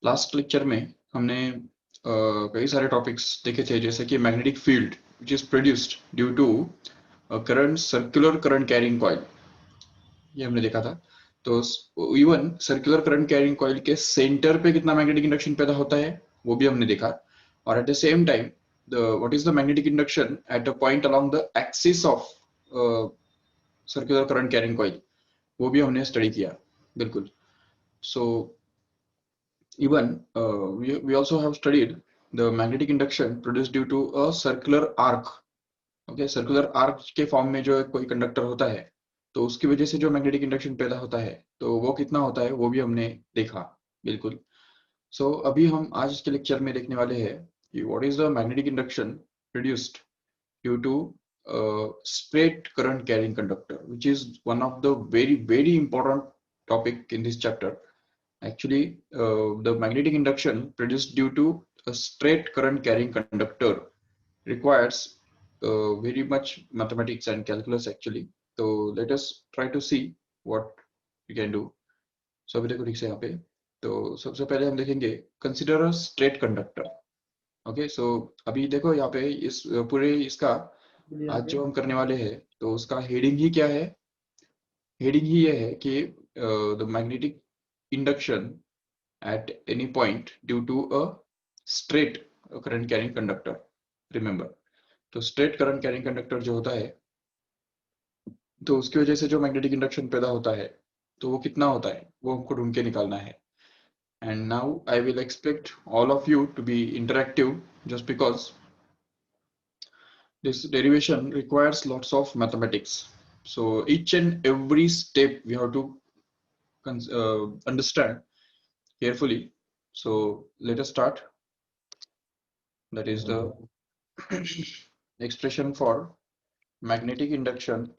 Last lecture में हमने कई सारे टॉपिक्स देखे थे, जैसे कि magnetic field which is produced due to current, circular current carrying coil, ये हमने देखा था। तो even circular current carrying coil के सेंटर पे कितना मैग्नेटिक इंडक्शन पैदा होता है वो भी हमने देखा। और at the same time the what is the magnetic induction at a point along the axis of circular current carrying coil, वो भी हमने स्टडी किया। बिल्कुल। सो even we also have studied the magnetic induction produced due to a circular arc. Okay, circular arc के form में जो कोई conductor होता है तो उसकी वजह से जो मैग्नेटिक इंडक्शन पैदा होता है तो वो कितना होता है वो भी हमने देखा। बिल्कुल। सो अभी हम आज के लेक्चर में देखने वाले हैं कि what is the magnetic induction produced due to straight current carrying conductor, which is one of the very important topic in this chapter. Actually, the magnetic induction produced due to a straight current carrying conductor requires very much mathematics and calculus actually. So let us try to see what we can do. So अभी देखो ठीक से यहाँ पे, तो सबसे पहले हम देखेंगे consider a straight conductor. Okay, so अभी देखो यहाँ पे इस पूरे इसका आज जो हम करने वाले हैं तो उसका हेडिंग ही क्या है? हेडिंग ही ये है कि the magnetic induction at any point due to a straight current carrying conductor. Remember, तो straight current carrying conductor जो होता है तो उसकी वजह से जो मैग्नेटिक इंडक्शन पैदा होता है तो वो कितना होता है वो हमको ढूंढ के निकालना है। And now I will expect all of you to be interactive just because this derivation requires lots of mathematics. So each and every step we have to understand carefully. So let us start. That is the expression for magnetic induction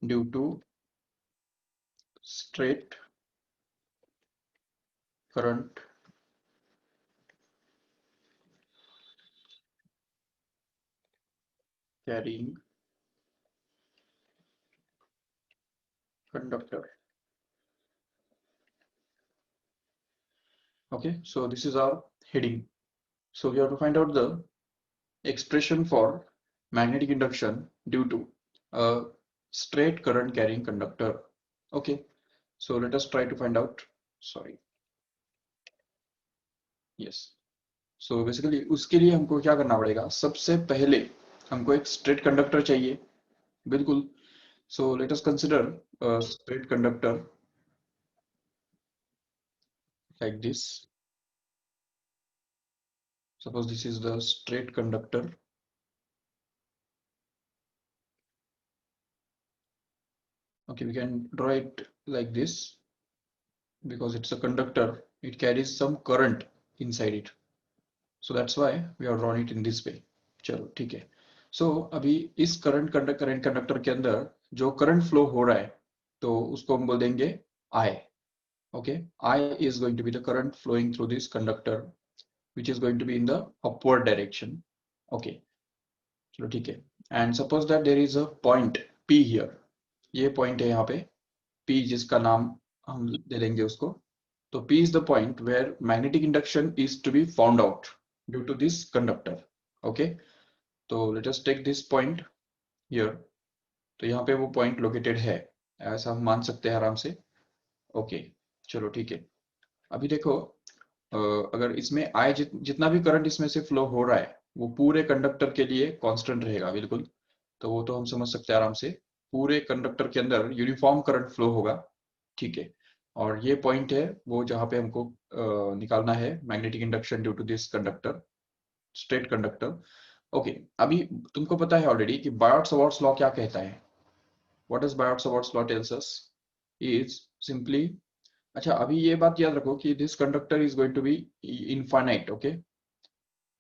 due to straight current carrying conductor. Okay, so this is our heading. So we have to find out the expression for magnetic induction due to a straight current carrying conductor. Okay, so let us try to find out. Sorry. Yes. So basically उसके लिए हमको क्या करना पड़ेगा? सबसे पहले हमको एक straight conductor चाहिए। बिल्कुल। So let us consider a straight conductor like this. Suppose this is the straight conductor. Okay, we can draw it like this because it's a conductor. It carries some current inside it. So that's why we have drawn it in this way. चलो ठीक है। So अभी इस current conductor के अंदर जो current flow हो रहा है तो उसको हम बोल देंगे I. Okay, I is going to be the current flowing through this conductor, which is going to be in the upward direction. Okay, चलो ठीक है। And suppose that there is a point P here. ये point है यहाँ पे P, जिसका नाम हम दे देंगे उसको। तो P is the point where magnetic induction is to be found out due to this conductor. Okay, तो let us take this point here. तो यहाँ पे वो point located है, ऐसा हम मान सकते हैं आराम से। ओके, चलो ठीक है। अभी देखो अगर इसमें I जितना भी करंट इसमें से फ्लो हो रहा है वो पूरे कंडक्टर के लिए कांस्टेंट रहेगा। बिल्कुल, तो वो तो हम समझ सकते हैं आराम से। पूरे कंडक्टर के अंदर यूनिफॉर्म करंट फ्लो होगा। ठीक है, और ये पॉइंट है वो जहाँ पे हमको निकालना है magnetic induction due to this conductor, straight conductor. Okay, अभी तुमको पता है ऑलरेडी कि बायोट-सावर्ट्स लॉ क्या कहता है। What does Biot Savart's law tells us is simply, अच्छा अभी ये बात याद रखो कि this conductor is going to be infinite. Okay,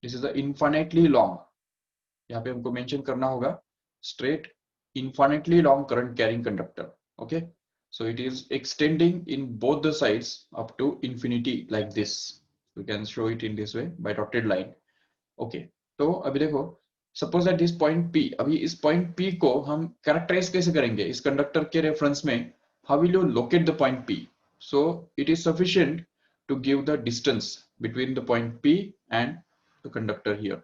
this is a infinitely long, यहाँ पे हमको मेंशन करना होगा straight infinitely long current carrying conductor. Okay, so it is extending in both the sides up to infinity like this. We can show it in this way by dotted line. Okay, तो अभी देखो suppose that this point P, अभी इस point P को हम characterise कैसे करेंगे इस कंडक्टर के रेफरेंस में? How will you locate the point P? So it is sufficient to give the distance between the point P and the conductor here.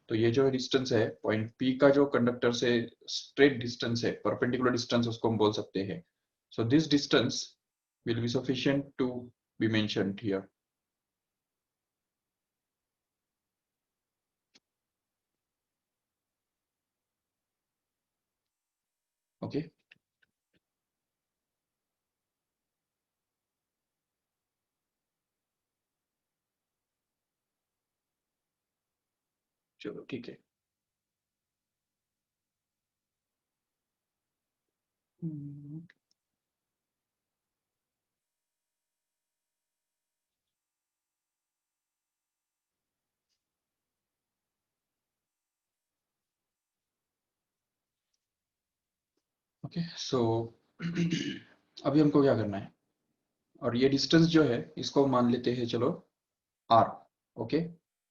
तो ये जो डिस्टेंस है पॉइंट P का, जो कंडक्टर से स्ट्रेट डिस्टेंस है, परपेंडिकुलर डिस्टेंस उसको हम बोल सकते हैं। So this distance will be sufficient to be mentioned here. Okay, चलो ठीक है। ओके सो अभी हमको क्या करना है, और ये डिस्टेंस जो है इसको मान लेते हैं चलो r। ओके,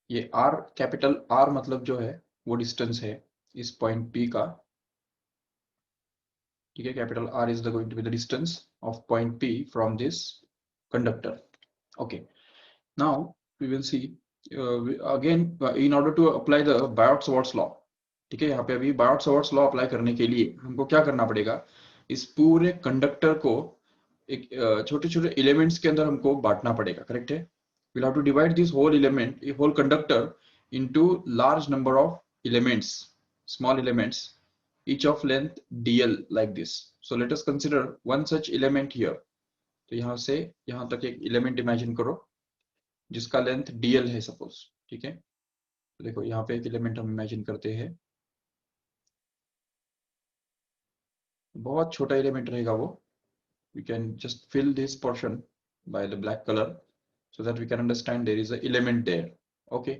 ये r, कैपिटल R मतलब जो है वो डिस्टेंस है इस पॉइंट P का। ठीक है, capital R is the going to be the distance of point P from this conductor. Okay, now we will see again in order to apply the Biot-Savart's law। ठीक है, यहाँ पे अभी बायोट-सावर्ट्स लॉ अप्लाई करने के लिए हमको क्या करना पड़ेगा, इस पूरे कंडक्टर को एक छोटे छोटे एलिमेंट्स के अंदर हमको बांटना पड़ेगा। करेक्ट है, we'll have to divide this whole element, a whole conductor into large number of elements, small elements, each of length dl like this। so let us consider one such element here। तो यहाँ से यहाँ तक एक element imagine करो जिसका length dl है suppose. ठीक है, तो देखो यहाँ पे एक एलिमेंट हम इमेजिन करते हैं, बहुत छोटा एलिमेंट रहेगा वो। we can just fill this portion by the black color so that we can understand there is a element there। okay,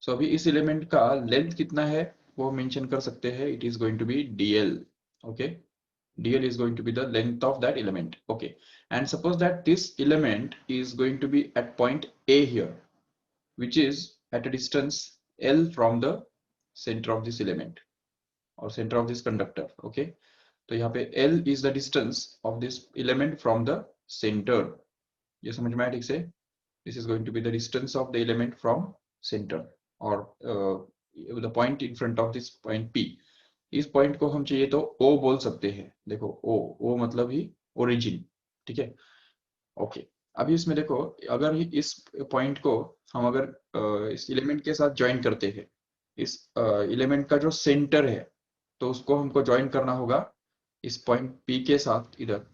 so अभी इस element का length कितना है वो mention कर सकते हैं, it is going to be dl। okay, dl is going to be the length of that element। okay, and suppose that this element is going to be at point A here, which is at a distance L from the center of this element or center of this conductor। okay, तो यहाँ पे L is the distance of this element from the center। ये समझ में आया ठीक से? This is going to be the distance of the element from center or the point in front of this point P। इस point को हम चाहिए तो O बोल सकते हैं। देखो O मतलब ही ओरिजिन। ठीक है, ओके। अभी इसमें देखो, अगर इस पॉइंट को हम अगर इस एलिमेंट के साथ ज्वाइन करते हैं, इस एलिमेंट का जो सेंटर है तो उसको हमको ज्वाइन करना होगा इस पॉइंट P के साथ इधर।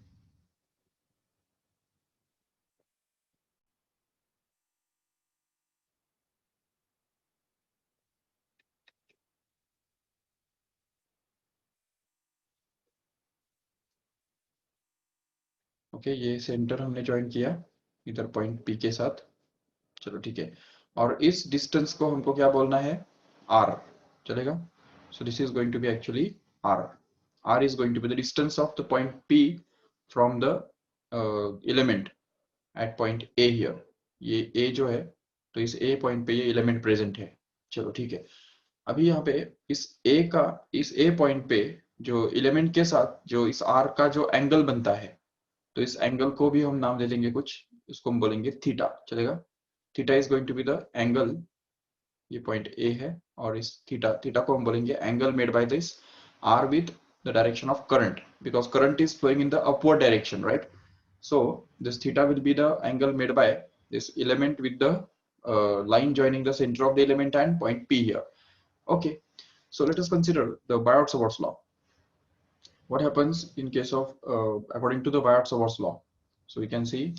ओके, ये सेंटर हमने ज्वाइन किया इधर पॉइंट P के साथ। चलो ठीक है, और इस डिस्टेंस को हमको क्या बोलना है, R। चलेगा? So this is going to be actually R। R is going to be the distance of the point P from the element at point A here। ये A जो है, तो इस A पॉइंट पे ये एलिमेंट प्रेजेंट है। चलो ठीक है, अभी यहाँ पे इस A पॉइंट पे जो एलिमेंट के साथ जो इस R का जो एंगल बनता है, तो इस एंगल को भी हम नाम दे देंगे कुछ, इसको हम बोलेंगे थीटा। चलेगा? Theta is going to be the angle, ये पॉइंट ए है, और इस थीटा थीटा को हम बोलेंगे angle made by this R with the direction of current, because current is flowing in the upward direction, right? so this theta will be the angle made by this element with the line joining the center of the element and point P here। okay, so let us consider the Biot-Savart's law। what happens in case of according to the Biot-Savart's law? so we can see,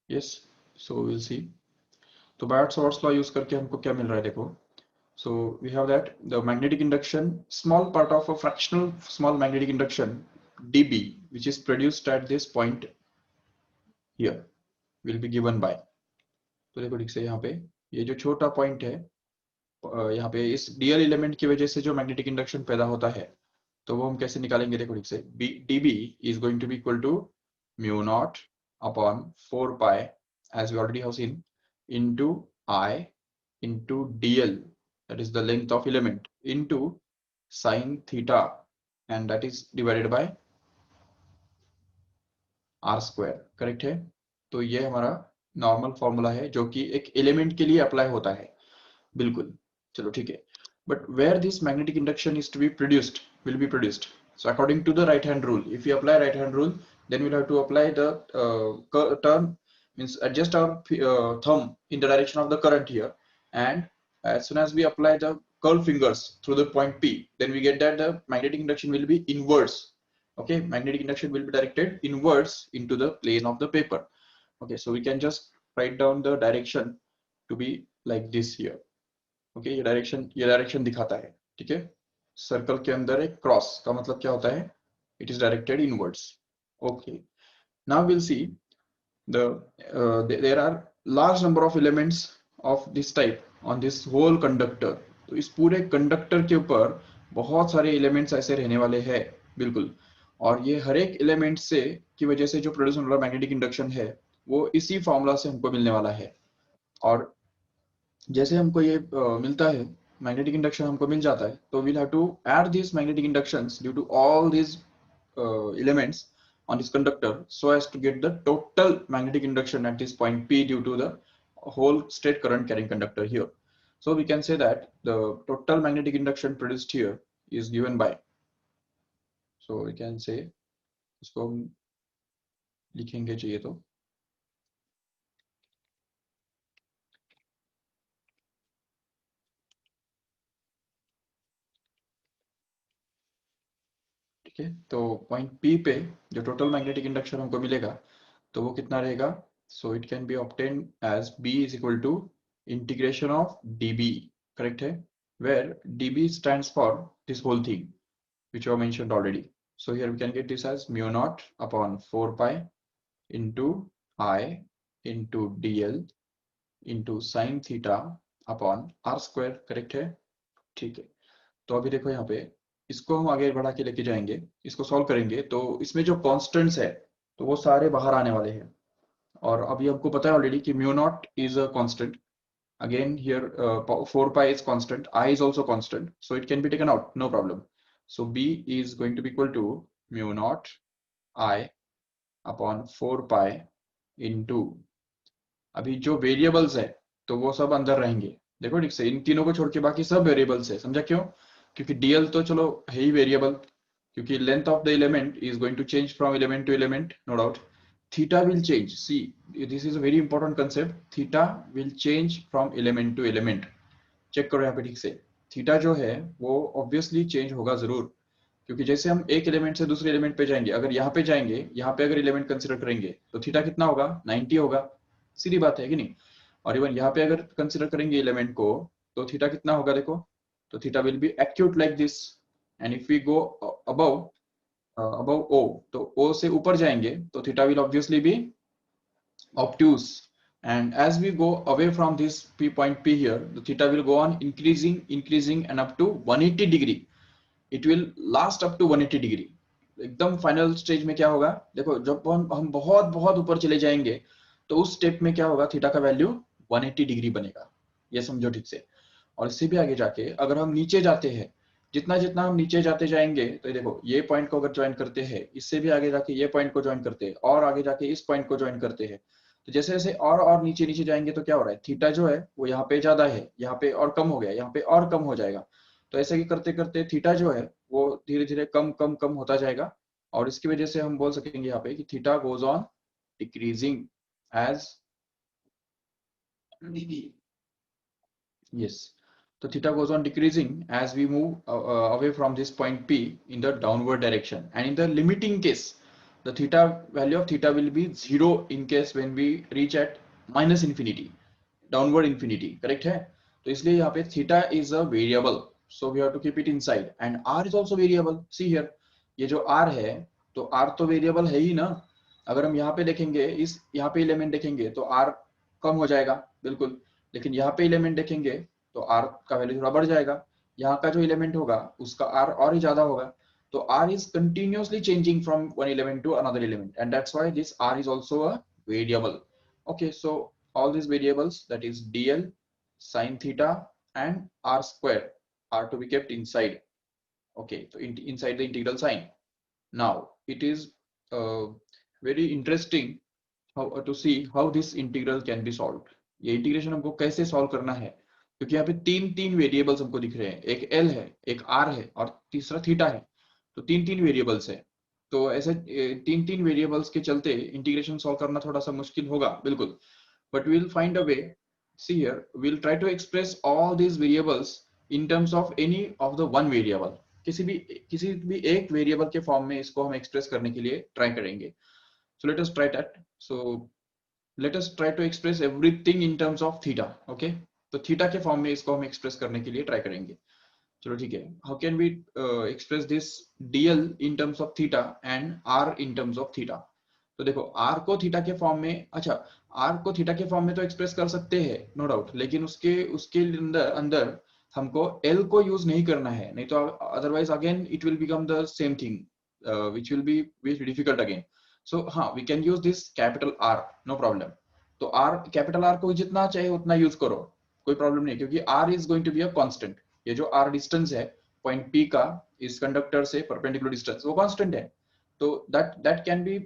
yes, so we'll see। तो Biot-Savart's law use करके हमको क्या मिल रहा है देखो। so we have that the magnetic induction, small part of a fractional small magnetic induction dB, which is produced at this point here, will be given by। तो देखो ठीक से यहाँ पे ये जो छोटा पॉइंट है, यहाँ पे इस डीएल एलिमेंट की वजह से जो मैग्नेटिक इंडक्शन पैदा होता है, तो वो हम कैसे निकालेंगे, देखो ठीक से, dB is going to be equal to mu naught upon 4 pi as we already have seen into I into dl, that is the length of element, into sin theta, and that is divided by r square, correct है। तो ये हमारा normal formula है जो कि एक element के लिए अप्लाई होता है, बिल्कुल। चलो ठीक है, but where this magnetic induction is to be produced, will be produced, so according to the right hand rule, if we apply right hand rule, then we'll have to apply the turn, means adjust our thumb in the direction of the current here, and as soon as we apply the curl fingers through the point P, then we get that the magnetic induction will be inverse. Okay, magnetic induction will be directed inwards into the plane of the paper. Okay, so we can just write down the direction to be like this here. Okay, ये direction दिखाता है, ठीक है। Circle के अंदर एक cross का मतलब क्या होता है, it is directed inwards. Okay, now will see the there are large number of elements of this type on this whole conductor. तो इस पूरे कंडक्टर के ऊपर बहुत सारे एलिमेंट्स ऐसे रहने वाले हैं, बिल्कुल। और ये हर एक एलिमेंट से की वजह से जो प्रोड्यूस होने वाला मैग्नेटिक इंडक्शन है वो इसी फॉर्मूला से हमको मिलने वाला है। और जैसे हमको ये मिलता है, मैग्नेटिक इंडक्शन हमको मिल जाता है, तो we'll have to add these magnetic inductions due to all these elements on this conductor so as to get the total magnetic induction at this point P due to the whole straight current carrying conductor here. So we can say that the total magnetic induction produced here is given by, so we can say, इसको हम लिखेंगे चाहिए तो, ठीक है। तो point P पे जो टोटल मैग्नेटिक इंडक्शन हमको मिलेगा तो वो कितना रहेगा, so it can be obtain as B is equal to integration of dB, correct है, where dB stands for this whole thing which I mentioned already. So here we can get this as mu naught upon 4 pi into I into dl into sin theta upon r square, correct है, ठीक है। तो अभी देखो यहाँ पे इसको हम आगे बढ़ा के लेके जाएंगे, इसको सॉल्व करेंगे तो इसमें जो कॉन्स्टेंट्स है तो वो सारे बाहर आने वाले हैं। और अभी हमको पता है ऑलरेडी कि mu naught is a constant, again here 4 pi is constant, I is also constant, so it can be taken out, no problem. So B is going to be equal to mu naught I upon 4 pi into, अभी जो variables है तो वो सब अंदर रहेंगे, देखो ठीक से, इन तीनों को छोड़ के बाकी सब वेरिएबल्स है, समझा क्यों, क्योंकि डीएल तो चलो है ही वेरिएबल, क्योंकि length of the element is going to change from element to element, no doubt. Theta will change, see this is a very important concept, theta will change from element to element. Check करो यहाँ पे ठीक से, theta जो है वो obviously change होगा जरूर, क्योंकि जैसे हम एक एलिमेंट से दूसरे एलिमेंट पे जाएंगे, अगर यहाँ पे जाएंगे, यहाँ पे अगर एलिमेंट कंसिडर करेंगे तो थीटा कितना होगा, 90 होगा, सीधी बात है कि नहीं। और इवन यहाँ पे अगर कंसिडर करेंगे एलिमेंट को तो थीटा कितना होगा, देखो, तो theta will be acute like this, and if we go above above O, तो ओ से ऊपर जाएंगे तो theta will obviously be obtuse, and as we go away from this P point P here, the theta will go on increasing and up to 180 degree, it will last up to 180 degree। एकदम final stage में क्या होगा, देखो जब हम बहुत बहुत ऊपर चले जाएंगे तो उस स्टेप में क्या होगा, थीटा का वैल्यू 180 डिग्री बनेगा, ये समझो ठीक से। और इससे भी आगे जाके अगर हम नीचे जाते हैं, जितना जितना हम नीचे जाते जाएंगे, तो ये देखो ये पॉइंट को अगर ज्वाइन करते हैं, इससे भी आगे जाके ये पॉइंट को ज्वाइन करते हैं, और आगे जाके इस पॉइंट को ज्वाइन करते हैं, तो जैसे जैसे और नीचे नीचे जाएंगे तो क्या हो रहा है, थीटा जो है वो यहाँ पे ज्यादा है, यहाँ पे और कम हो गया, यहाँ पे और कम हो जाएगा। तो ऐसे ही करते करते थीटा जो है वो धीरे धीरे कम कम कम होता जाएगा, और इसकी वजह से हम बोल सकेंगे यहाँ पे कि theta goes on decreasing as, yes, so theta goes on decreasing as we move away from this point P in the downward direction, and in the limiting case the theta value of theta will be 0 in case when we reach at minus infinity, downward infinity, correct है। तो इसलिए यहाँ पे theta is a variable, so we have to keep it inside, and r is also variable, see here, ये जो r है तो r तो वेरिएबल है ही ना। अगर हम यहाँ पे देखेंगे, इस यहाँ पे एलिमेंट देखेंगे तो r कम हो जाएगा बिल्कुल, लेकिन यहाँ पे एलिमेंट देखेंगे तो r का वैल्यू थोड़ा बढ़ जाएगा, यहाँ का जो एलिमेंट होगा उसका r और ही ज्यादा होगा। So R is continuously changing from one element to another element, and that's why this R is also a variable. Okay, so all these variables, that is dl, sine theta, and r square, are to be kept inside. Okay, so inside the integral sign. Now it is very interesting to see how this integral can be solved. ये integration हमको कैसे solve करना है, क्योंकि यहाँ पे तीन तीन वेरिएबल्स हमको दिख रहे हैं, एक एल है, एक आर है और तीसरा थीटा है। तो तीन तीन वेरिएबल्स है, तो ऐसे तीन तीन वेरिएबल्स के चलते इंटीग्रेशन सॉल्व करना थोड़ा सा मुश्किल होगा, बिल्कुल। But we will find a way. See here, we will try to express all these variables in terms of any of the one variable. किसी भी एक वेरिएबल के फॉर्म में इसको हम एक्सप्रेस करने के लिए ट्राई करेंगे। So let us try that. So let us try to express everything in terms of theta. Okay, तो थीटा के फॉर्म में इसको हम एक्सप्रेस करने के लिए ट्राई करेंगे। चलो ठीक है, how can we express this dl in terms of theta and r in terms of theta. तो देखो r को थीटा के फॉर्म में, अच्छा r को थीटा के फॉर्म में तो एक्सप्रेस कर सकते हैं नो डाउट, लेकिन उसके उसके अंदर अंदर हमको l को यूज नहीं करना है, नहीं तो otherwise again it will become the same thing which will be very difficult again. So हाँ, we can use this capital R, no problem. तो R, कैपिटल R को जितना चाहे उतना यूज करो, कोई प्रॉब्लम नहीं, क्योंकि R is going to be a constant. ये जो R डिस्टेंस है पॉइंट P का इस कंडक्टर से परपेंडिकुलर डिस्टेंस, वो कांस्टेंट है। तो that can be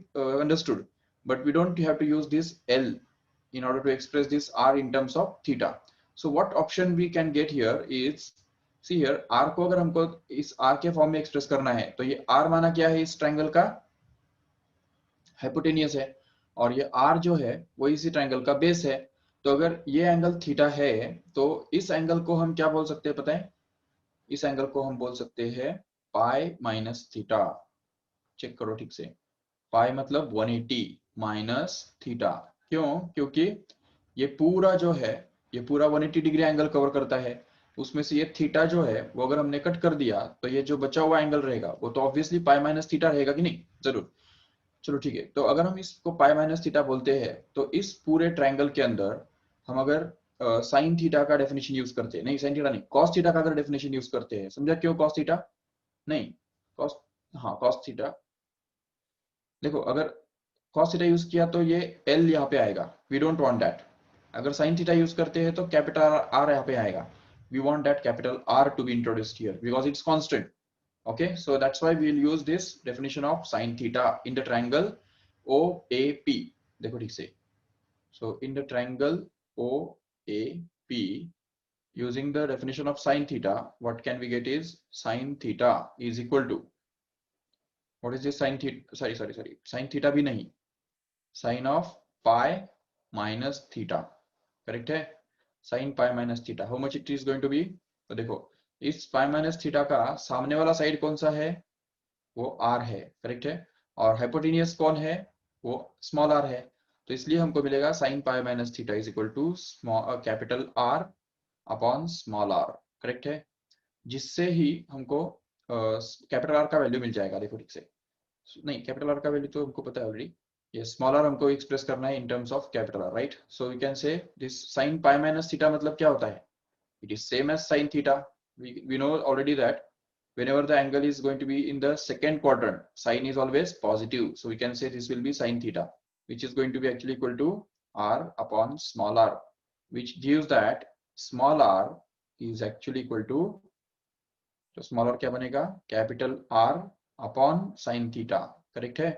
understood, but we don't have to use this L in order to express this R in terms of theta. So what option we can get here is, see here, R को अगर हमको इस R के form में express करना है, तो ये R माना क्या है, इस ट्रायंगल का हाइपोटेनियस है, और ये R जो है वो इसी ट्रायंगल का बेस है। तो अगर ये एंगल थीटा है, तो इस एंगल को हम क्या बोल सकते हैं पता है? इस एंगल को हम बोल सकते हैं पाई माइनस थीटा। चेक करो ठीक से, पाई मतलब 180 माइनस थीटा। क्यों? क्योंकि ये पूरा जो है, ये पूरा 180 डिग्री एंगल कवर करता है, उसमें से ये थीटा जो है वो अगर हमने कट कर दिया, तो ये जो बचा हुआ एंगल रहेगा वो तो ऑब्वियसली पाई माइनस थीटा रहेगा कि नहीं? जरूर। चलो ठीक है, तो अगर हम इसको पाई माइनस थीटा बोलते हैं, तो इस पूरे ट्रायंगल के अंदर हम अगर साइन थीटा का डेफिनेशन यूज करते हैं, नहीं साइन थीटा नहीं, कॉस थीटा का अगर डेफिनेशन यूज करते हैं, समझा क्यों कॉस थीटा? नहीं, कॉस, हाँ कॉस थीटा। देखो अगर cos थीटा यूज किया तो ये L यहाँ पे आएगा, वी डोंट वांट दैट। अगर sin थीटा यूज करते हैं तो कैपिटल R यहाँ पे आएगा, we want that capital R to be introduced here because it's constant. Okay, so that's why we'll use this definition of sin theta in the triangle OAP. देखो ठीक से, so in the triangle OAP, using the definition of sin theta, what can we get is sin theta is equal to, what is this sin theta, sorry sin theta भी नहीं, sine of pi minus theta, correct है? Sine pi minus theta, how much it is going to be? तो देखो इस पाई minus theta का सामने वाला side कौन सा है? वो आर है, करेक्ट है? और हाइपोटेनियस कौन है? वो स्मॉल आर है। तो इसलिए हमको मिलेगा sine pi minus theta is equal to capital R upon small r, correct है? जिससे ही हमको कैपिटल आर का वैल्यू मिल जाएगा। देखो ठीक से, नहीं कैपिटल आर का वैल्यू तो हमको पता है ऑलरेडी, ये स्मॉल आर हमको एक्सप्रेस करना है in terms of capital R, right? So we can say this sine pi minus theta मतलब क्या होता है? It is same as sine theta. we know already that whenever the angle is going to be in the second quadrant, sine is always positive, so we can say this will be sin theta, which is going to be actually equal to r upon small r, which gives that small r is actually equal to, तो small r क्या बनेगा? Capital R upon sine theta, correct है?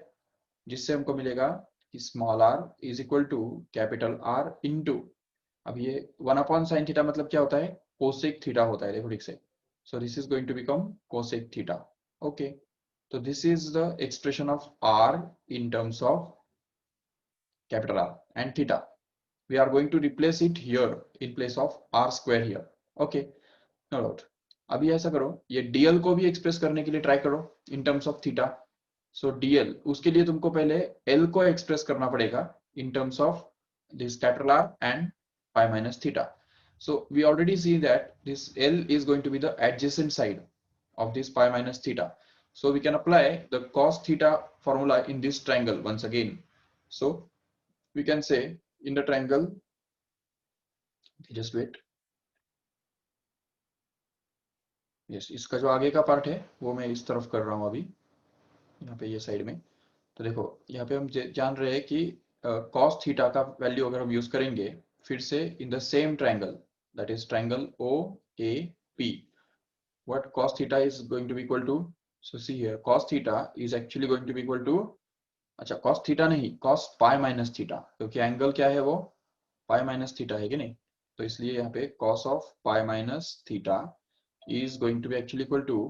जिससे हमको मिलेगा कि small r is equal to capital R into, अब ये 1 अपॉन साइन थीटा मतलब क्या होता है? कोसेक थीटा होता है। देखो ठीक से, so this is going to become cosec theta. Okay, तो this is the expression of R in terms of capital R and theta. We are going to replace it here in place of R square here. Okay, no doubt. अभी ऐसा करो, ये dl को भी express करने के लिए try करो इन terms of theta. So dl, उसके लिए तुमको पहले l को एक्सप्रेस करना पड़ेगा in terms of this capital R and pi minus theta. So we already see that this l is going to be the adjacent side of this pi minus theta. So we can apply the cos theta formula in this triangle once again. So we can say in the triangle, just wait. Yes, इसका जो आगे का part है वो मैं इस तरफ कर रहा हूँ अभी, यहाँ पे ये साइड में। तो देखो यहाँ पे हम जान रहे हैं कि कॉस थीटा का वैल्यू अगर हम यूज करेंगे फिर से in the same triangle, that is triangle O A P, what cos theta is going to be equal to, so see here cos theta is actually going to be equal to, अच्छा cos theta नहीं, cos pi minus theta, क्योंकि angle क्या है वो pi minus theta है कि नहीं, तो इसलिए यहाँ पे cos of pi minus theta is going to be actually equal to,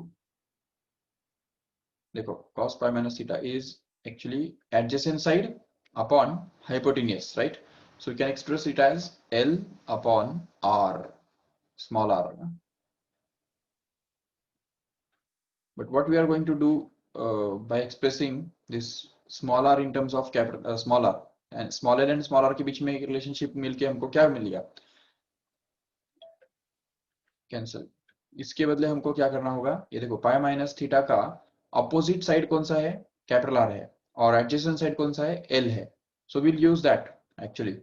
देखो cos pi minus theta is actually adjacent side upon hypotenuse, right? So we can express it as L upon R, small r. But what we are going to do by expressing this small r in terms of capital small r, and small r के बीच में एक relationship मिलके हमको क्या मिल गया, cancel. इसके बदले हमको क्या करना होगा, ये देखो पाई माइनस थीटा का अपोजिट साइड कौन सा है, कैपिटल आर है, और एडजेसेंट साइड कौन सा है, एल है। So will use that actually.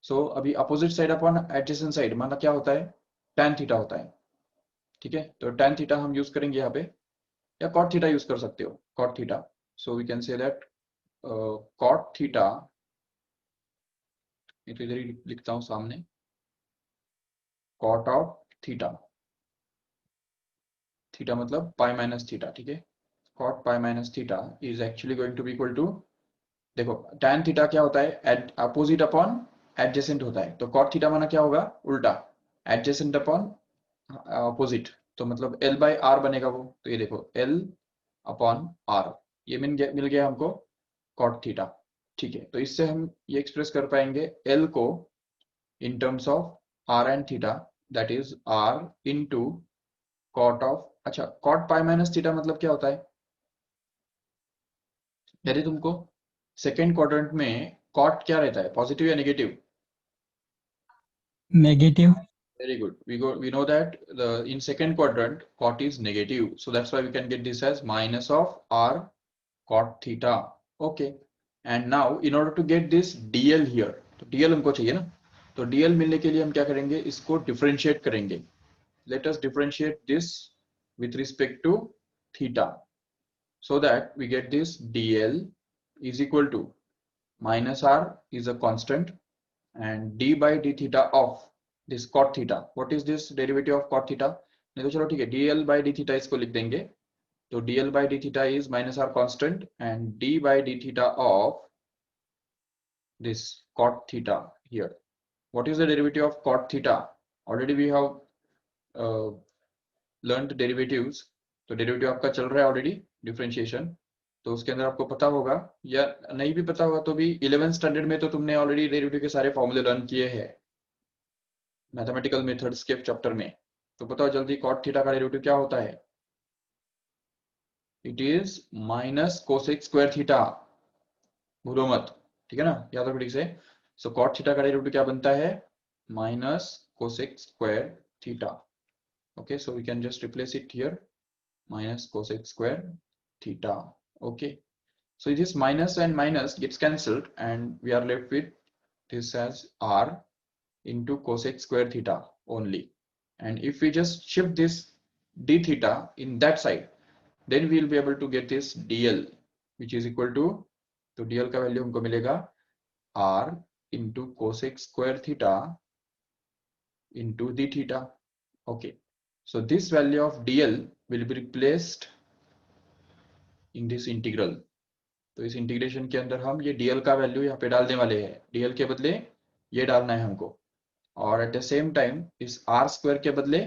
So अभी opposite side upon adjacent side माना क्या होता है, tan थीटा होता है, ठीक है। तो tan थीटा हम यूज करेंगे यहाँ पे, या cot थीटा यूज कर सकते हो, cot theta. So we can say that cot theta, ये तो इधर ही लिखता हूँ सामने, cot ऑफ थीटा, थीटा मतलब पाई माइनस थीटा, ठीक है। cot pi minus theta is actually going to be equal to, देखो tan थीटा क्या होता है, अपोजिट अपॉन एडजेसेंट होता है, तो cot थीटा माना क्या होगा, उल्टा, एडजेसेंट अपॉन अपोजिट, तो मतलब L बाई आर बनेगा वो। तो ये देखो L अपॉन आर, ये मिल गया हमको cot थीटा, ठीक है। तो इससे हम ये एक्सप्रेस कर पाएंगे L को in terms of r and theta, that is r into cot of, अच्छा cot pi minus theta मतलब क्या होता है, यदि तुमको सेकेंड क्वाड्रेंट में cot क्या रहता है, पॉजिटिव या negative, Negative. very good, we know that the in second quadrant cot is negative, so that's why we can get this as minus of r cot theta, okay। and now in order to get this dl here, तो dl हमको चाहिए ना, तो dl मिलने के लिए हम क्या करेंगे, इसको डिफरेंशिएट करेंगे। Let us differentiate this with respect to theta, so that we get this dl is equal to minus r is a constant, and d by d theta of this cot theta, what is this derivative of cot theta, नहीं तो चलो ठीक है dl by d theta इसको लिख देंगे, तो dl by d theta is minus r constant and d by d theta of this cot theta here, what is the derivative of cot theta, already we have learn derivatives, तो derivative आपका चल रहा है already differentiation, तो उसके अंदर आपको पता होगा, या नहीं भी पता होगा तो भी 11th स्टैंडर्ड में तो तुमने ऑलरेडी डेरिवेटिव के सारे फॉर्मूले लर्न किए हैं मैथमेटिकल मेथड्स के चैप्टर में। तो बताओ जल्दी, कॉट थीटा का डेरिवेटिव क्या होता है, it is minus cosec square theta, भूलो मत, ठीक है ना, याद रखो ठीक से। सो कॉट थीटा का डेरिवेटिव क्या बनता है, minus cosec square theta, okay, so we can just replace it here, minus cosec square theta, okay। So this minus and minus gets cancelled and we are left with this as r into cosec square theta only, and if we just shift this d theta in that side, then we will be able to get this dl which is equal to, तो dl का value हमको मिलेगा r into cosec square theta into d theta, okay। So this value of dl will be replaced in this integral, तो इस integration के अंदर हम ये dl का वैल्यू यहाँ पे डालने वाले हैं, dl के बदले ये डालना है हमको, और एट द सेम टाइम इस r स्क्वायर के बदले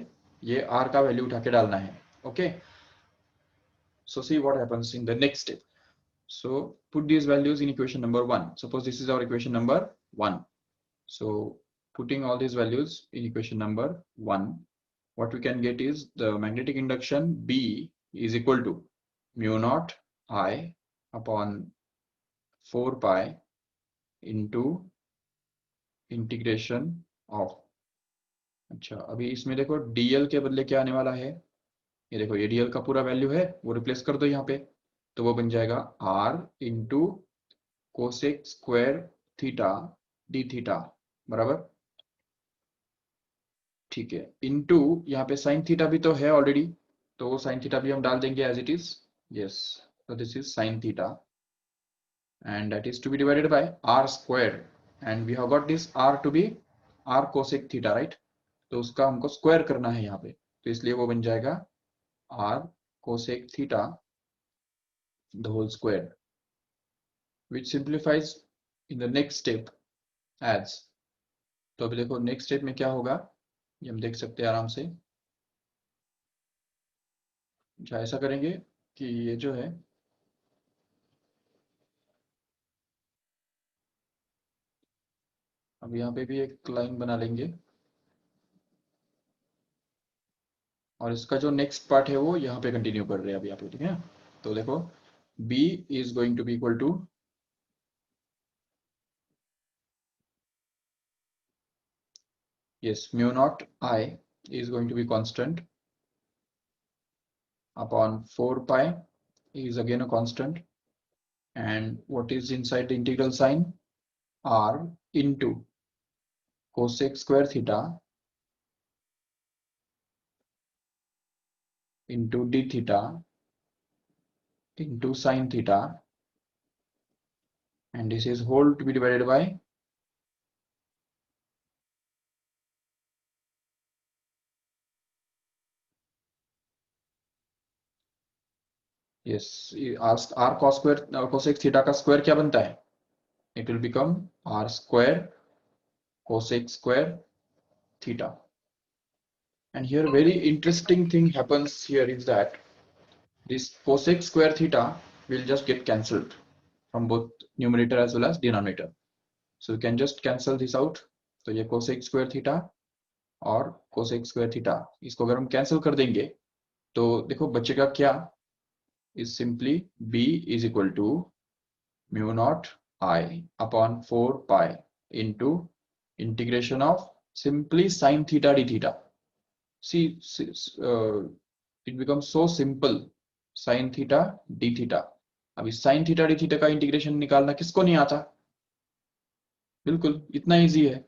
ये r का वैल्यू उठा के डालना है, okay. So see what happens in the next step. So put these values in equation number 1. Suppose this is our equation number 1. So putting all these values in equation number 1, what we can get is the magnetic induction B is equal to mu naught I upon 4 pi into integration of, अच्छा अभी इसमें देखो dl के बदले क्या आने वाला है, ये देखो ये dl का पूरा वैल्यू है वो रिप्लेस कर दो यहाँ पे, तो वो बन जाएगा r into cosec square theta D theta बराबर, ठीक है, इंटू यहाँ पे साइन थीटा भी तो है ऑलरेडी, तो साइन थीटा भी हम डाल देंगे as it is. Yes, so this is sin theta and that is to be divided by r square and we have got this r to be r cosec theta, right? तो उसका हमको square करना है यहाँ पे, तो इसलिए वो बन जाएगा r cosec theta the whole square, which simplifies in the next step as. तो अभी देखो नेक्स्ट स्टेप में क्या होगा, ये हम देख सकते हैं आराम से. अच्छा, ऐसा करेंगे कि ये जो है अब यहाँ पे भी एक लाइन बना लेंगे और इसका जो नेक्स्ट पार्ट है वो यहाँ पे कंटिन्यू कर रहे हैं अभी यहाँ पे, ठीक है. तो देखो b is going to be equal to, yes, mu naught I is going to be constant upon 4 pi is again a constant, and what is inside the integral sign, r into cosec square theta into d theta into sin theta, and this is whole to be divided by, yes, r cos square cosec theta का square क्या बनता है, it will become r square cosec square theta. And here very interesting thing happens here is that this cosec square theta will just get cancelled from both numerator as well as denominator. So you can just cancel this out. तो ये cosec square theta और cosec square theta इसको अगर हम cancel कर देंगे तो देखो बचेगा क्या, is simply b is equal to mu naught I upon 4 pi into integration of simply sin theta d theta. See, it becomes so simple, sin theta d theta. अभी sin theta d theta का integration निकालना किसको नहीं आता, बिल्कुल इतना easy है,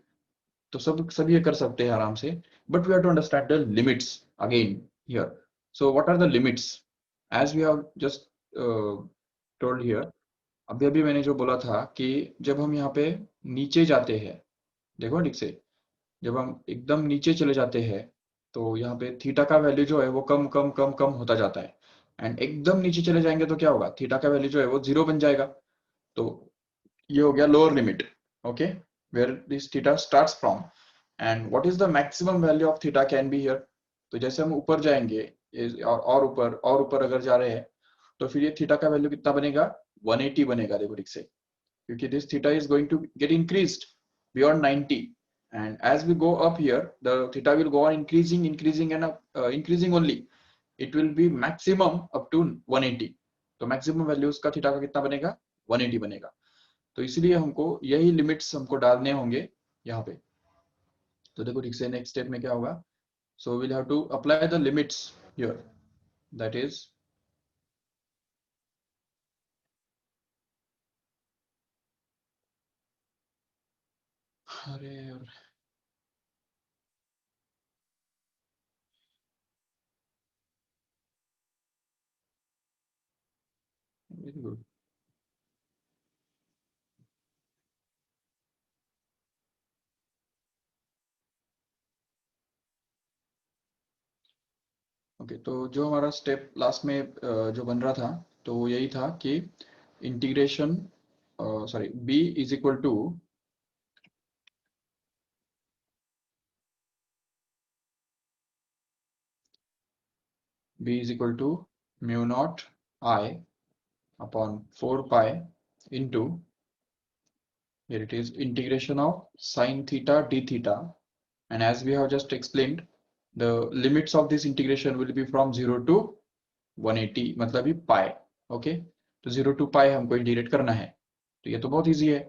तो सब ये कर सकते हैं आराम से. But we have to understand the limits again here. So what are the limits, as we have just told here. अभी अभी मैंने जो बोला था कि जब हम यहाँ पे नीचे जाते हैं, देखो ठीक से, जब हम एकदम नीचे चले जाते हैं तो यहाँ पे थीटा का वैल्यू जो है वो कम कम कम कम होता जाता है, एंड एकदम नीचे चले जाएंगे तो क्या होगा, थीटा का वैल्यू जो है वो 0 बन जाएगा. तो ये हो गया lower limit, okay, where this theta starts from, and what is the maximum value of theta can be here. तो जैसे हम ऊपर जाएंगे और ऊपर अगर जा रहे हैं तो फिर ये थीटा का वैल्यू कितना बनेगा, 180 बनेगा, देखो ठीक से, क्योंकि this theta is going to get increased beyond 90, and as we go up here the theta will go on increasing and increasing only. It will be maximum up to 180. तो maximum value उसका theta का कितना बनेगा, 180 बनेगा. तो इसलिए हमको यही लिमिट्स हमको डालने होंगे यहाँ पे. तो देखो ठीक से नेक्स्ट स्टेप में क्या होगा, so we'll have to apply the limits here, that is अरे यार, वेरी गुड. ओके, तो जो हमारा स्टेप लास्ट में जो बन रहा था तो वो यही था कि integration, sorry, b is equal to, b is equal to mu naught I upon 4 pi into, here it is, integration of sin theta d theta, and as we have just explained the limits of this integration will be from 0 to 180, मतलब ये पाई. Okay, तो 0 to पाई हमको integrate करना है, तो ये तो बहुत इजी है,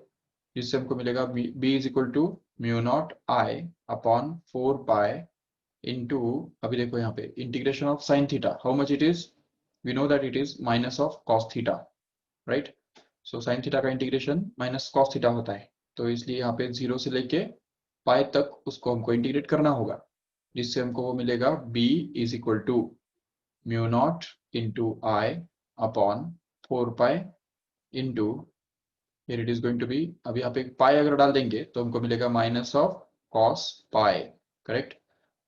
जिससे हमको मिलेगा b is equal to mu naught I upon 4 pi into, अभी देखो यहाँ पे integration of sine theta, how much it is, we know that it is minus of cos theta, right. So sine theta का integration minus cos theta होता है, तो इसलिए यहाँ पे 0 से लेके पाई तक उसको हमको इंटीग्रेट करना होगा, जिससे हमको वो मिलेगा b is equal to mu naught into I upon 4 pi into, here it is going to be, अब यहाँ पे पाई अगर डाल देंगे तो हमको मिलेगा minus of cos pi, correct,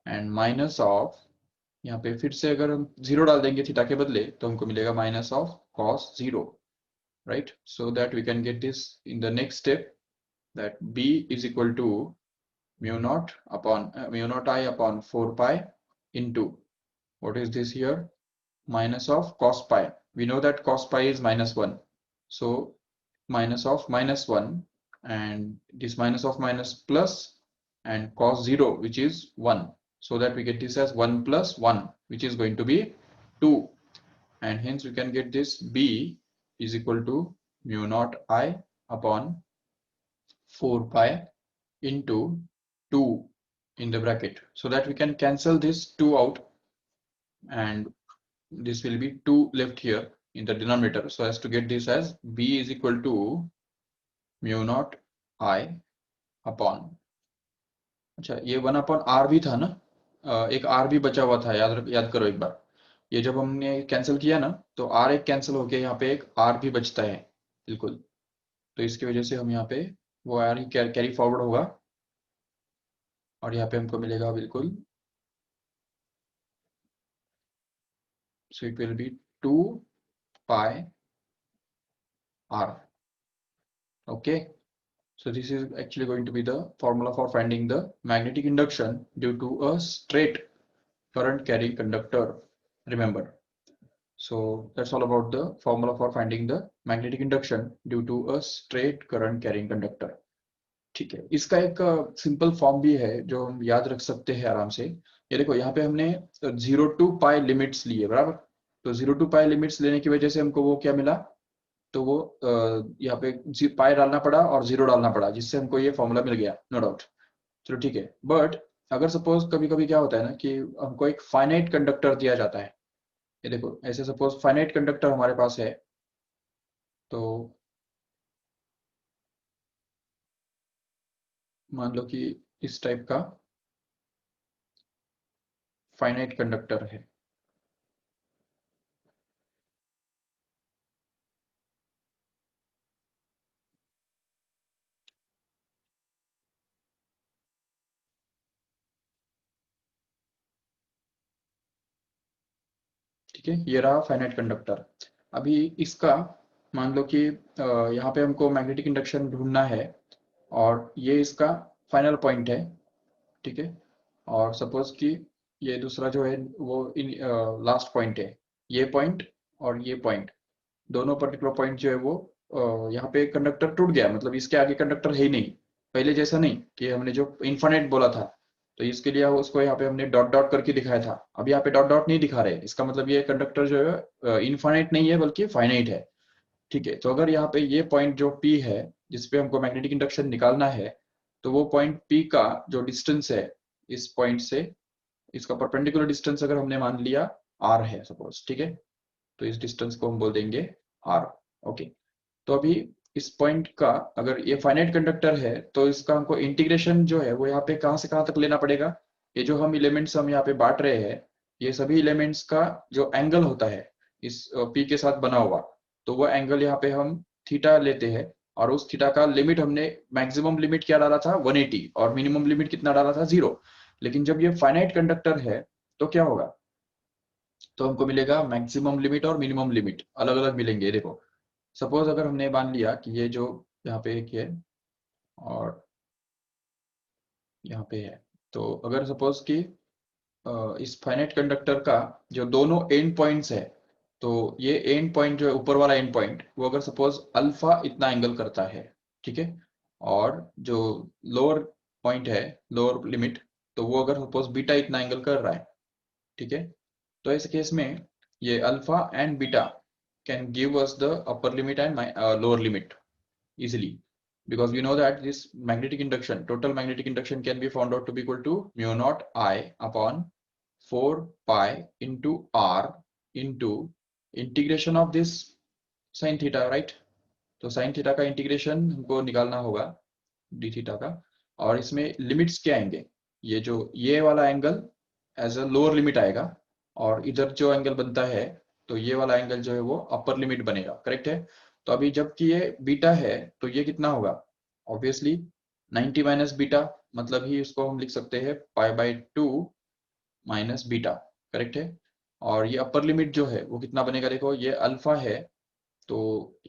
and minus of, यहाँ पे फिर से अगर हम जीरो डाल देंगे थीटा के बदले तो हमको मिलेगा minus of cos zero, right? So that we can get this in the next step, that b is equal to mu naught upon mu naught I upon 4 pi into, what is this here, minus of cos pi. We know that cos pi is minus 1, so minus of minus 1, and this minus of minus plus, and cos 0 which is 1, so that we get this as 1 plus 1 which is going to be 2, and hence we can get this b is equal to mu naught I upon 4 pi into 2 in the bracket, so that we can cancel this 2 out, and this will be 2 left here in the denominator, so as to get this as b is equal to mu naught I upon, अच्छा ये 1 upon r भी था ना, एक r भी बचा हुआ था, याद करो एक बार, ये जब हमने कैंसिल किया ना तो r एक कैंसिल हो गया, यहाँ पे एक r भी बचता है, बिल्कुल, तो इसकी वजह से हम यहाँ पे वो r ही कैरी फॉरवर्ड होगा, और यहाँ पे हमको मिलेगा बिल्कुल, so it will be 2 pi r. Okay, so this is actually going to be the formula for finding the magnetic induction due to a straight current carrying conductor, remember. So that's all about the formula for finding the magnetic induction due to a straight current carrying conductor. ठीक है, इसका एक simple form भी है जो हम याद रख सकते हैं आराम से। ये देखो यहाँ पे हमने 0 टू पाई लिमिट्स लिए, बराबर, तो 0 टू पाई लिमिट्स लेने की वजह से हमको वो क्या मिला, तो वो यहाँ पे पाई डालना पड़ा और जीरो डालना पड़ा, जिससे हमको ये फॉर्मूला मिल गया, नो डाउट। चलो ठीक है, बट अगर सपोज कभी कभी क्या होता है ना कि हमको एक फाइनाइट कंडक्टर दिया जाता है, ये देखो ऐसे सपोज फाइनाइट कंडक्टर हमारे पास है, तो मान लो कि इस टाइप का फाइनाइट कंडक्टर है, ठीक है, ये रहा फाइनाइट कंडक्टर। अभी इसका मान लो कि यहाँ पे हमको मैग्नेटिक इंडक्शन ढूंढना है, और ये इसका फाइनल पॉइंट है, ठीक है, और सपोज कि ये दूसरा जो है वो इन लास्ट पॉइंट है, ये पॉइंट और ये पॉइंट, दोनों पर्टिकुलर पॉइंट जो है वो यहाँ पे कंडक्टर टूट गया, मतलब इसके आगे कंडक्टर है ही नहीं, पहले जैसा नहीं कि हमने जो इनफाइनाइट बोला था, तो इसके लिए उसको यहाँ पे हमने डॉट डॉट करके दिखाया था, अब यहाँ पे डॉट डॉट नहीं दिखा रहे, इसका मतलब ये कंडक्टर जो है इनफाइनाइट नहीं है बल्कि फाइनाइट है, ठीक है। तो अगर यहाँ पे ये पॉइंट जो P है जिसपे हमको मैग्नेटिक इंडक्शन निकालना है, तो वो पॉइंट P का जो डिस्टेंस है इस पॉइंट से, इसका परपेंडिकुलर डिस्टेंस अगर हमने मान लिया r है सपोज, ठीक है, तो इस डिस्टेंस को हम बोल देंगे r। ओके, तो अभी इस पॉइंट का अगर ये फाइनाइट कंडक्टर है तो इसका हमको इंटीग्रेशन जो है वो यहाँ पे कहाँ से कहाँ तक लेना पड़ेगा, ये जो हम एलिमेंट्स हम यहाँ पे बांट रहे हैं, ये सभी एलिमेंट्स का जो एंगल होता है इस P के साथ बना हुआ, तो वो एंगल यहाँ पे हम थीटा लेते हैं, और उस थीटा का लिमिट हमने मैक्सिमम लिमिट क्या डाला था 180, और मिनिमम लिमिट कितना डाला था 0। लेकिन जब ये फाइनाइट कंडक्टर है तो क्या होगा, तो हमको मिलेगा मैक्सिमम लिमिट और मिनिमम लिमिट अलग अलग मिलेंगे। देखो सपोज अगर हमने मान लिया कि ये जो यहाँ पे एक है और यहाँ पे है, तो अगर सपोज कि इस फाइनाइट कंडक्टर का जो दोनों एंड पॉइंट्स है, तो ये एंड पॉइंट जो है ऊपर वाला एंड पॉइंट वो अगर सपोज अल्फा इतना एंगल करता है, ठीक है, और जो लोअर पॉइंट है, लोअर लिमिट, तो वो अगर सपोज बीटा इतना एंगल कर रहा है, ठीक है, तो ऐसे केस में ये alpha and beta can give us the upper limit and lower limit easily, because we know that this magnetic induction, total magnetic induction, can be found out to be equal to mu naught I upon 4 pi into r into integration of this sin theta, right? तो sin theta का integration हमको निकालना होगा d theta का, और इसमें limits क्या आएंगे, ये जो ये वाला angle as a lower limit आएगा, और इधर जो एंगल बनता है तो ये वाला एंगल जो है वो अपर लिमिट बनेगा, करेक्ट है। तो अभी जबकि ये बीटा है तो ये कितना होगा, ऑब्वियसली 90 माइनस बीटा, मतलब ही इसको हम लिख सकते हैं पाई by two minus beta, correct है। और ये अपर लिमिट जो है वो कितना बनेगा, देखो ये अल्फा है तो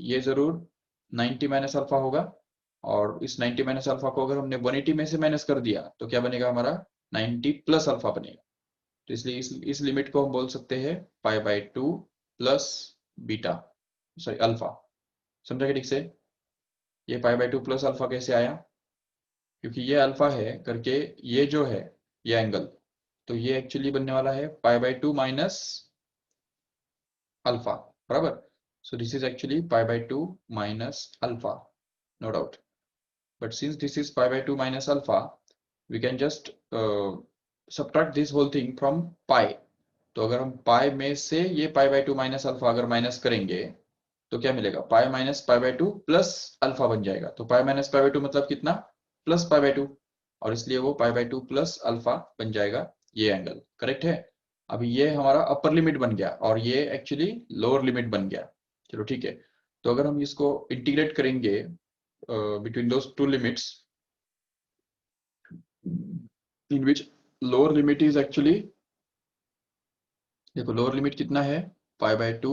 ये जरूर 90 माइनस अल्फा होगा। और इस 90 माइनस अल्फा को अगर हमने 180 में से माइनस कर दिया तो क्या बनेगा हमारा 90 प्लस अल्फा बनेगा। तो इसलिए इस लिमिट को हम बोल सकते हैं पाई by two plus beta, sorry alpha. समझा क्या ठीक से। ये पाई बाई टू प्लस अल्फा कैसे आया, क्योंकि ये अल्फा है करके ये जो है ये एंगल, तो ये एक्चुअली बनने वाला है pi by two minus alpha, बराबर। So this is actually pi by two minus alpha, no doubt. But since this is pi by 2 minus alpha, we can just subtract this whole thing from pi. तो अगर हम पाई में से ये पाई by two minus alpha अगर minus करेंगे तो क्या मिलेगा, pi minus pi by two plus alpha बन जाएगा। तो pi minus pi by to मतलब कितना, प्लस पाई बाई टू, और इसलिए वो पाई बाई टू प्लस अल्फा बन जाएगा, ये एंगल, करेक्ट है। अभी ये हमारा अपर लिमिट बन गया और ये एक्चुअली लोअर लिमिट बन गया। चलो ठीक है। तो अगर हम इसको इंटीग्रेट करेंगे between those two limits, in which lower limit is actually, देखो लोअर लिमिट कितना है पाई बाय टू,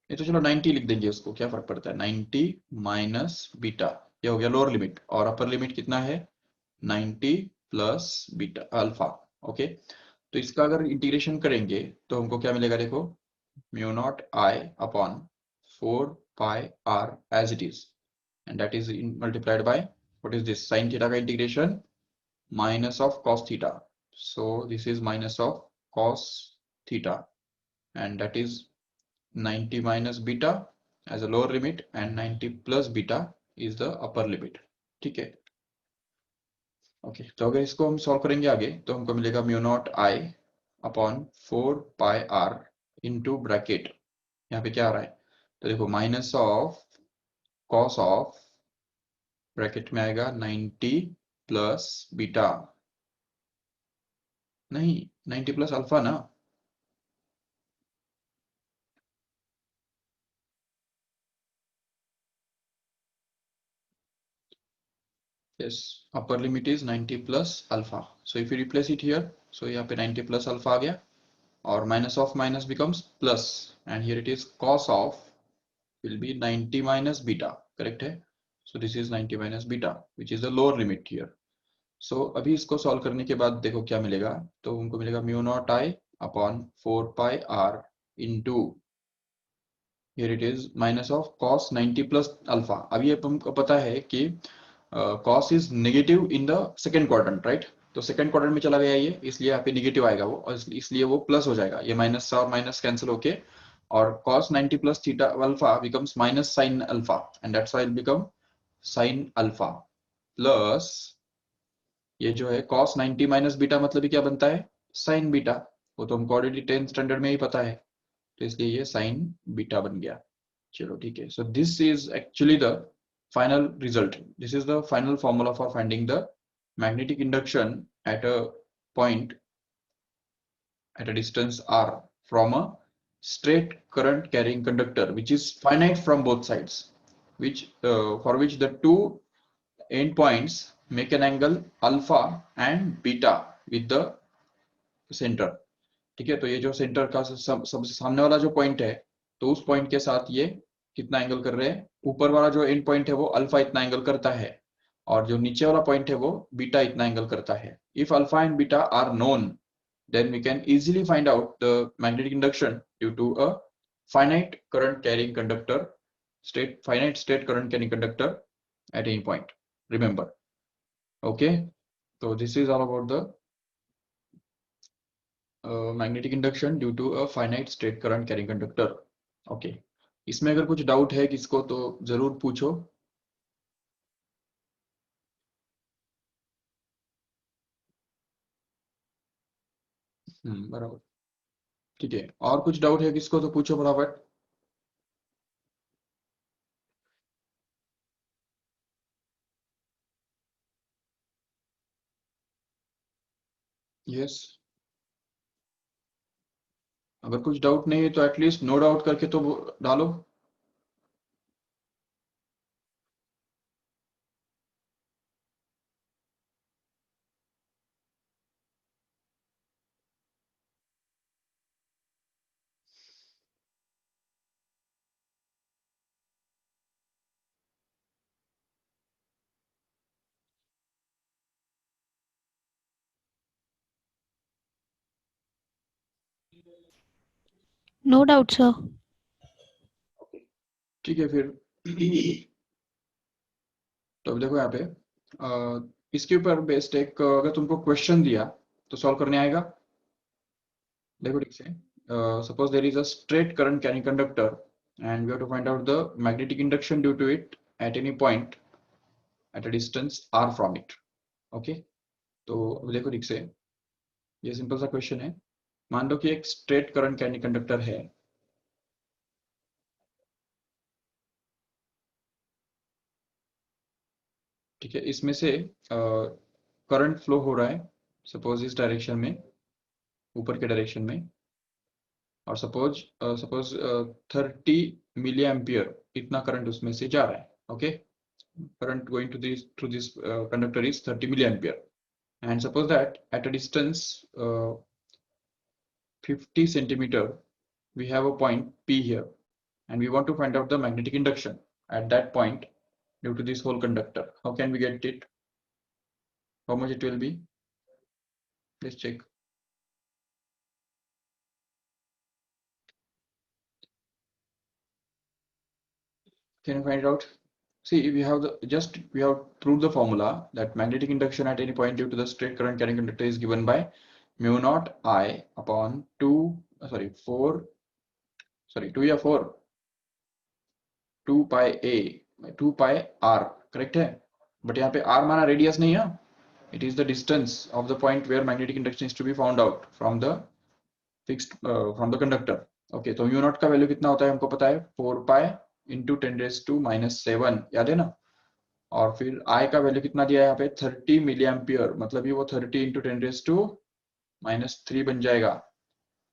ये तो चलो 90 लिख देंगे, उसको क्या फर्क पड़ता है, 90 माइनस बीटा, ये हो गया लोअर लिमिट। और अपर लिमिट कितना है 90 प्लस बीटा अल्फा, ओके। तो इसका अगर इंटीग्रेशन करेंगे तो हमको क्या मिलेगा, देखो mu naught I upon 4 pi R as it is, and that is multiplied by what is this, sine theta का integration minus of cos theta. So this is minus of cos theta, and that is 90 minus beta as a lower limit and 90 plus beta is the upper limit, ठीक है। Okay तो अगर इसको हम solve करेंगे आगे तो हमको मिलेगा mu naught I upon 4 pi R into bracket, यहाँ पे क्या आ रहा है, तो देखो minus of cos of, bracket में आएगा 90 प्लस बीटा, नहीं 90 प्लस अल्फा ना, yes, upper limit is 90 plus alpha. So if you replace it here, so यहाँ पे 90 plus alpha आ गया, और minus of minus becomes plus, and here it is cos of will be 90 minus beta, correct है। So this is 90 minus beta, which is the lower limit here. So अभी इसको solve करने के बाद देखो क्या मिलेगा, तो हमको मिलेगा mu naught I upon 4 pi R into, here it is minus of cos 90 plus alpha। अभी हमको पता है कि cos is negative in the second quadrant, right. तो सेकेंड क्वाड्रेंट में चला गया ये, इसलिए यहाँ पे नेगेटिव आएगा वो, और इसलिए वो प्लस हो जाएगा, ये माइनस और माइनस कैंसिल होके, और cos 90 plus theta alpha becomes minus sine alpha, and that's why it become sine alpha plus, ये जो है cos 90 माइनस बीटा मतलब ये क्या बनता है, साइन बीटा। वो तो हमको ऑलरेडी 10th स्टैंडर्ड में ही पता है, तो इसलिए ये साइन बीटा बन गया। चलो ठीक है। सो this is actually the final result. This is the final formula for finding the magnetic induction at a point at a distance r from a straight current carrying conductor which is finite from both sides, which for which the two end points make an angle alpha and beta with the center। ठीक है, तो ये जो centre का सबसे सामने वाला जो पॉइंट है, तो उस पॉइंट के साथ ये कितना एंगल कर रहे हैं, ऊपर वाला जो एंड पॉइंट है वो अल्फा इतना एंगल करता है, और जो नीचे वाला पॉइंट है वो बीटा इतना एंगल करता है। If alpha and beta are known, then we can easily find out the magnetic induction due to a finite current carrying conductor, finite state current carrying conductor at any point, remember, okay। So this is all about the magnetic induction due to a finite state current carrying conductor, okay। इसमें अगर कुछ doubt है किसको तो जरूर पूछो। बराबर, ठीक है, और कुछ डाउट है किसको तो पूछो फटाफट। यस, अगर कुछ डाउट नहीं है तो एटलीस्ट नो डाउट करके तो डालो। No doubt sir. ठीक है फिर। तो अब देखो यहाँ पे इसके ऊपर बेस्ड एक अगर तुमको क्वेश्चन दिया तो सॉल्व करने आएगा। देखो ठीक से, suppose there is a straight current carrying conductor and we have to find out the magnetic induction due to it at any point at a distance r from it. Okay, तो अब देखो ठीक से, ये सिंपल सा question है। मान लो कि एक स्ट्रेट करंट कैरिंग कंडक्टर है। ठीक है, इसमें से करंट फ्लो हो रहा है सपोज इस डायरेक्शन में, ऊपर के डायरेक्शन में। और सपोज सपोज 30 मिली एम्पियर इतना करंट उसमें से जा रहा है। Okay, current going to this through this conductor is 30 milliampere, and suppose that at a distance 50 centimeter we have a point P here, and we want to find out the magnetic induction at that point due to this whole conductor. How can we get it? How much it will be? Let's check. Can you find it out? See, we have we have proved the formula that magnetic induction at any point due to the straight current carrying conductor is given by mu naught I upon 2, sorry 4, sorry 2 या 4, 2 pi a 2 pi r, correct है। बट यहाँ पे r माना radius नहीं है, it is the distance of the point where magnetic induction is to be found out from the fixed from the conductor. Okay, तो mu naught का value कितना होता है हमको पता है, 4 पाई इंटू 10⁻⁻⁷ याद है ना। और फिर आई का वैल्यू कितना दिया है यहाँ पे, 30 मिली एम्पियर, मतलब ये वो 30 इंटू 10⁻³ बन जाएगा।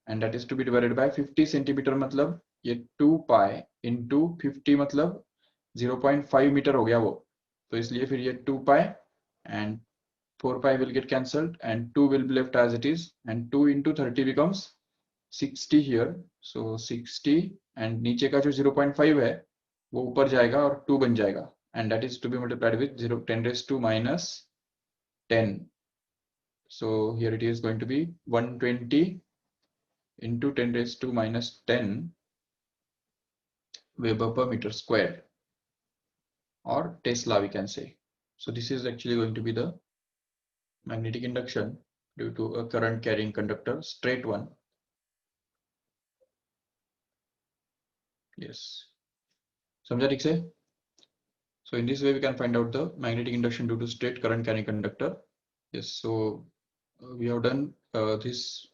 And that is to be divided by 50 centimetre, मतलब ये 2 पाई इंटू 50 मतलब 0.5 मीटर हो गया वो। तो इसलिए फिर ये 2 पाई and 4 pi will get cancelled and 2 will be left as it is, and 2 into 30 becomes 60 here. So 60 and नीचे का जो 0.5 है वो ऊपर जाएगा और 2 बन जाएगा, and that is to be multiplied with 10⁻⁻10. So here it is going to be 120 into 10⁻⁻10 Weber per meter square, or Tesla we can say. So this is actually going to be the magnetic induction due to a current carrying conductor, straight one. Yes, समझा ठीक से? So in this way we can find out the magnetic induction due to straight current carrying conductor. Yes, so we have done this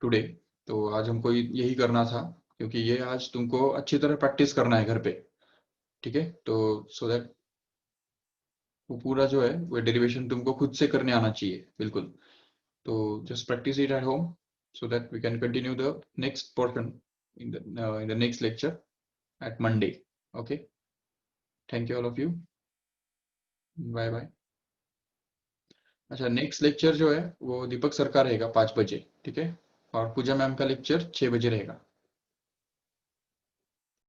today. तो आज हमको यही करना था, क्योंकि ये आज तुमको अच्छी तरह प्रैक्टिस करना है घर पे। ठीक है, तो सो दैट वो पूरा जो है वो डेरिवेशन तुमको खुद से करने आना चाहिए बिल्कुल। तो just practice it at home so that we can continue the next portion in the next lecture at Monday. Okay, thank you all of you. Bye bye. अच्छा, नेक्स्ट लेक्चर जो है वो दीपक सर का रहेगा 5 बजे, ठीक है। और पूजा मैम का लेक्चर 6 बजे रहेगा।